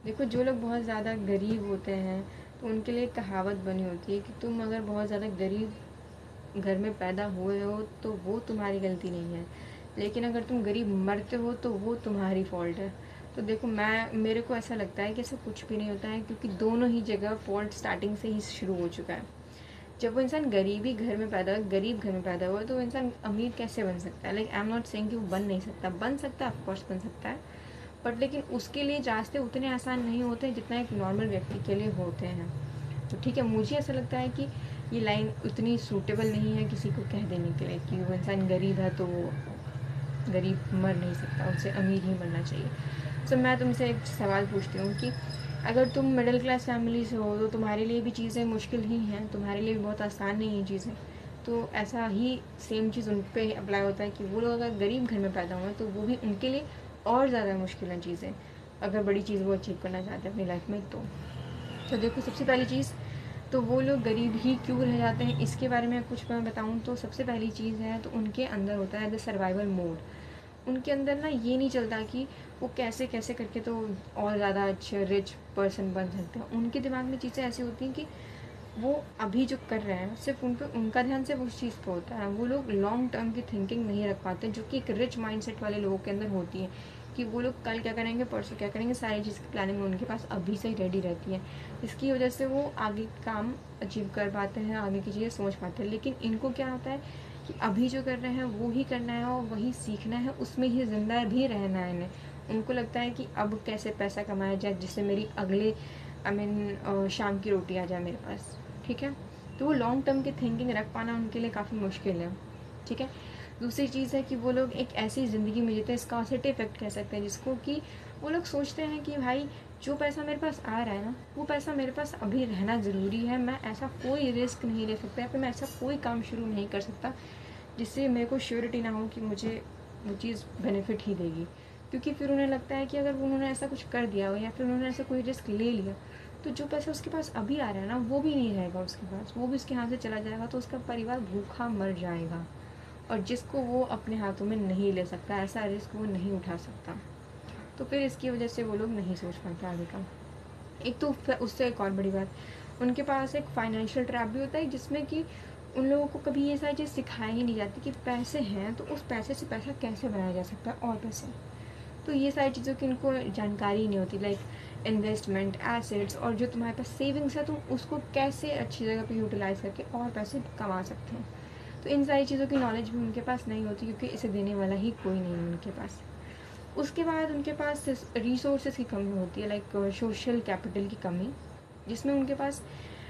देखो, जो लोग बहुत ज़्यादा गरीब होते हैं तो उनके लिए एक कहावत बनी होती है कि तुम अगर बहुत ज़्यादा गरीब घर में पैदा हुए हो तो वो तुम्हारी गलती नहीं है, लेकिन अगर तुम गरीब मरते हो तो वो तुम्हारी फॉल्ट है। तो देखो, मेरे को ऐसा लगता है कि ऐसा कुछ भी नहीं होता है, क्योंकि दोनों ही जगह फॉल्ट स्टार्टिंग से ही शुरू हो चुका है। जब वो इंसान गरीब घर में पैदा हुआ तो वो इंसान अमीर कैसे बन सकता है? Like I am not saying कि वो बन नहीं सकता, बन सकता है, ऑफकोर्स बन सकता है, बट लेकिन उसके लिए रास्ते उतने आसान नहीं होते जितना एक नॉर्मल व्यक्ति के लिए होते हैं। तो ठीक है, मुझे ऐसा लगता है कि ये लाइन उतनी सूटेबल नहीं है किसी को कह देने के लिए कि वो इंसान गरीब है तो वो गरीब मर नहीं सकता, उसे अमीर ही बनना चाहिए। तो मैं तुमसे एक सवाल पूछती हूँ कि अगर तुम मिडिल क्लास फैमिली से हो तो तुम्हारे लिए भी चीज़ें मुश्किल ही हैं, तुम्हारे लिए भी बहुत आसान नहीं है चीज़ें। तो ऐसा ही सेम चीज़ उन पर अप्लाई होता है कि वो लोग अगर गरीब घर में पैदा हुए तो वो भी उनके लिए और ज़्यादा मुश्किल हैं चीज़ें, अगर बड़ी चीज़ वो अचीव करना चाहते हैं अपनी लाइफ में। तो देखो, सबसे पहली चीज़ तो वो लोग गरीब ही क्यों रह जाते हैं, इसके बारे में कुछ मैं बताऊँ तो सबसे पहली चीज़ है तो उनके अंदर होता है द सर्वाइवल मोड। उनके अंदर ना ये नहीं चलता कि वो कैसे कैसे करके तो और ज़्यादा अच्छे रिच पर्सन बन सकते हैं। उनके दिमाग में चीज़ें ऐसी होती हैं कि वो अभी जो कर रहे हैं सिर्फ उन पे उनका ध्यान सिर्फ उस चीज़ पे होता है। वो लोग लॉन्ग टर्म की थिंकिंग नहीं रख पाते, जो कि एक रिच माइंडसेट वाले लोगों के अंदर होती है, कि वो लोग कल क्या करेंगे, परसों क्या करेंगे, सारी चीज़ की प्लानिंग उनके पास अभी से ही रेडी रहती है। इसकी वजह से वो आगे काम अचीव कर पाते हैं, आगे की चीज़ें सोच पाते हैं। लेकिन इनको क्या होता है कि अभी जो कर रहे हैं वो ही करना है और वही सीखना है, उसमें ही ज़िंदा भी रहना है इन्हें। उनको लगता है कि अब कैसे पैसा कमाया जाए जिससे मेरी अगले शाम की रोटी आ जाए मेरे पास। ठीक है, तो वो लॉन्ग टर्म की थिंकिंग रख पाना उनके लिए काफ़ी मुश्किल है। ठीक है, दूसरी चीज़ है कि वो लोग एक ऐसी ज़िंदगी में जीते हैं, स्कार्सिटी इफेक्ट कह सकते हैं जिसको, कि वो लोग सोचते हैं कि भाई जो पैसा मेरे पास आ रहा है ना, वो पैसा मेरे पास अभी रहना ज़रूरी है। मैं ऐसा कोई रिस्क नहीं ले सकता या फिर मैं ऐसा कोई काम शुरू नहीं कर सकता जिससे मेरे को श्योरिटी ना हो कि मुझे वो चीज़ बेनिफिट ही देगी। क्योंकि फिर उन्हें लगता है कि अगर उन्होंने ऐसा कुछ कर दिया हो या फिर उन्होंने ऐसा कोई रिस्क ले लिया तो जो पैसा उसके पास अभी आ रहा है ना वो भी नहीं रहेगा उसके पास, वो भी उसके हाथ से चला जाएगा, तो उसका परिवार भूखा मर जाएगा। और जिसको वो अपने हाथों में नहीं ले सकता, ऐसा रिस्क वो नहीं उठा सकता, तो फिर इसकी वजह से वो लोग नहीं सोच पाते आगे का। एक तो उससे एक और बड़ी बात, उनके पास एक फाइनेंशियल ट्रैप भी होता है जिसमें कि उन लोगों को कभी ये सारी चीज़ सिखाई ही नहीं जाती कि पैसे हैं तो उस पैसे से पैसा कैसे बनाया जा सकता है, और पैसे। तो ये सारी चीज़ों की उनको जानकारी नहीं होती, लाइक इन्वेस्टमेंट, एसेट्स, और जो तुम्हारे पास सेविंग्स है तुम उसको कैसे अच्छी जगह पे यूटिलाइज़ करके और पैसे कमा सकते हो। तो इन सारी चीज़ों की नॉलेज भी उनके पास नहीं होती, क्योंकि इसे देने वाला ही कोई नहीं है उनके पास। उसके बाद उनके पास रिसोर्सेज की कमी होती है, लाइक सोशल कैपिटल की कमी, जिसमें उनके पास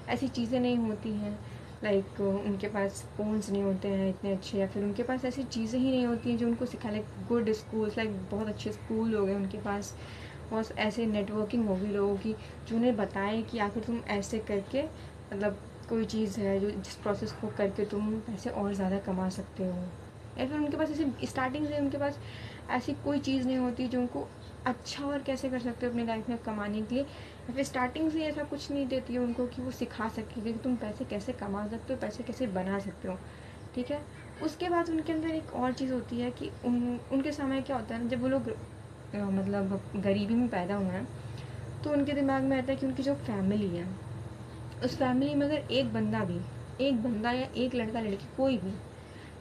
ऐसी चीज़ें नहीं होती हैं, लाइक उनके पास फ़ोन्स नहीं होते हैं इतने अच्छे, या फिर उनके पास ऐसी चीज़ें ही नहीं होती हैं जो उनको सिखा, लाइक गुड स्कूल्स, लाइक बहुत अच्छे स्कूल हो गए उनके पास, बहुत ऐसे नेटवर्किंग होगी लोगों की जो उन्हें बताएं कि आखिर तुम ऐसे करके, मतलब कोई चीज़ है जो जिस प्रोसेस को करके तुम पैसे और ज़्यादा कमा सकते हो। या फिर उनके पास ऐसे स्टार्टिंग से उनके पास ऐसी कोई चीज़ नहीं होती जो उनको अच्छा और कैसे कर सकते हो अपनी लाइफ में कमाने के लिए, या फिर स्टार्टिंग से ऐसा कुछ नहीं देती है उनको कि वो सिखा सके कि तुम पैसे कैसे कमा सकते हो, पैसे कैसे बना सकते हो। ठीक है, उसके बाद उनके अंदर एक और चीज़ होती है कि उनके समय क्या होता है ना, जब वो लोग मतलब गरीबी में पैदा हुए हैं तो उनके दिमाग में आता है कि उनकी जो फैमिली है, उस फैमिली में अगर एक बंदा या एक लड़का लड़की कोई भी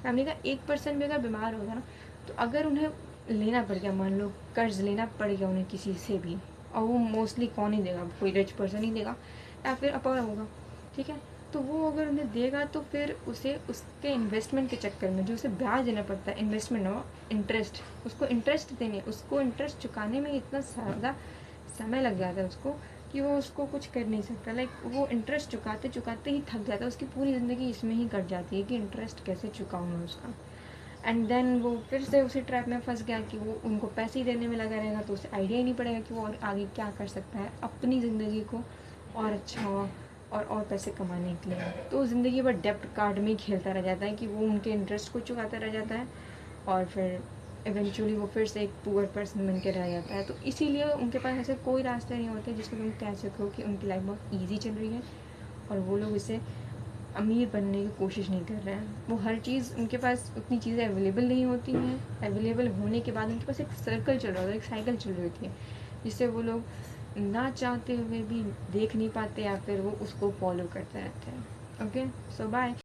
फैमिली का 1% भी अगर बीमार होगा ना, तो अगर उन्हें लेना पड़ गया, मान लो कर्ज लेना पड़ गया उन्हें किसी से भी, और वो मोस्टली कौन ही देगा, कोई रिच पर्सन ही देगा या फिर अपर होगा। ठीक है, तो वो अगर उन्हें देगा तो फिर उसे उसके इन्वेस्टमेंट के चक्कर में जो उसे ब्याज देना पड़ता है, इन्वेस्टमेंट ना, इंटरेस्ट, उसको इंटरेस्ट चुकाने में इतना ज़्यादा समय लग जाता है उसको कि वो उसको कुछ कर नहीं सकता। लाइक वो इंटरेस्ट चुकाते चुकाते ही थक जाता है, उसकी पूरी ज़िंदगी इसमें ही कट जाती है कि इंटरेस्ट कैसे चुकाऊँ मैं उसका। एंड देन वो फिर से उसी ट्रैप में फंस गया कि वो उनको पैसे ही देने में लगा रहेगा, तो उसे आइडिया ही नहीं पड़ेगा कि वो और आगे क्या कर सकता है अपनी ज़िंदगी को और अच्छा और पैसे कमाने के लिए। तो ज़िंदगी भर डेब्ट कार्ड में ही खेलता रह जाता है कि वो उनके इंटरेस्ट को चुकाता रह जाता है, और फिर इवेंचुअली वो फिर से एक पुअर पर्सन बन के रह जाता है। तो इसीलिए उनके पास ऐसे कोई रास्ते नहीं होते जिसको तुम कह सको कि उनकी लाइफ बहुत ईजी चल रही है और वो लोग इसे अमीर बनने की कोशिश नहीं कर रहे हैं। वो हर चीज़ उनके पास उतनी चीज़ें अवेलेबल नहीं होती हैं, अवेलेबल होने के बाद उनके पास एक सर्कल चल रहा होता है, एक साइकिल चल रही होती है, जिससे वो लोग ना चाहते हुए भी देख नहीं पाते या फिर वो उसको फॉलो करते रहते हैं। ओके, सो बाय।